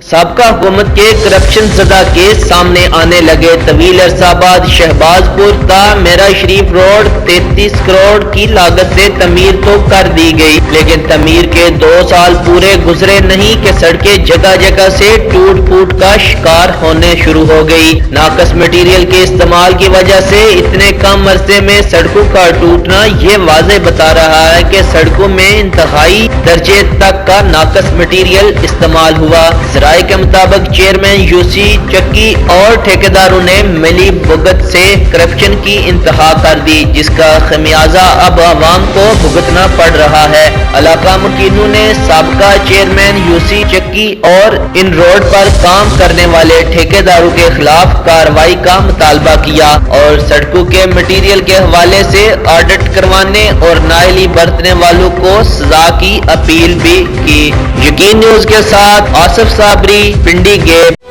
سابقہ حکومت کے کرپشن زدہ کیس سامنے آنے لگے۔ طویل عرصہ بعد شہباز پور تا میرا شریف روڈ 33 کروڑ کی لاگت سے تعمیر تو کر دی گئی، لیکن تعمیر کے 2 سال پورے گزرے نہیں کہ سڑکیں جگہ جگہ سے ٹوٹ پھوٹ کا شکار ہونے شروع ہو گئی۔ ناقص مٹیریل کے استعمال کی وجہ سے اتنے کم عرصے میں سڑکوں کا ٹوٹنا یہ واضح بتا رہا ہے کہ سڑکوں میں انتہائی درجے تک کا ناقص مٹیریل استعمال ہوا۔ ذرائع کے مطابق چیئرمین یوسی چکی اور ٹھیکیداروں نے ملی بھگت سے کرپشن کی انتہا کر دی، جس کا خمیازہ اب عوام کو بھگتنا پڑ رہا ہے۔ علاقہ مکینوں نے سابقہ چیئرمین یوسی چکی اور ان روڈ پر کام کرنے والے ٹھیکیداروں کے خلاف کارروائی کا مطالبہ کیا اور سڑکوں کے مٹیریل کے حوالے سے آڈٹ کروانے اور نااہلی برتنے والوں کو سزا کی اپیل بھی کی۔ یقین نیوز کے ساتھ آصف صابری، پنڈی گیپ۔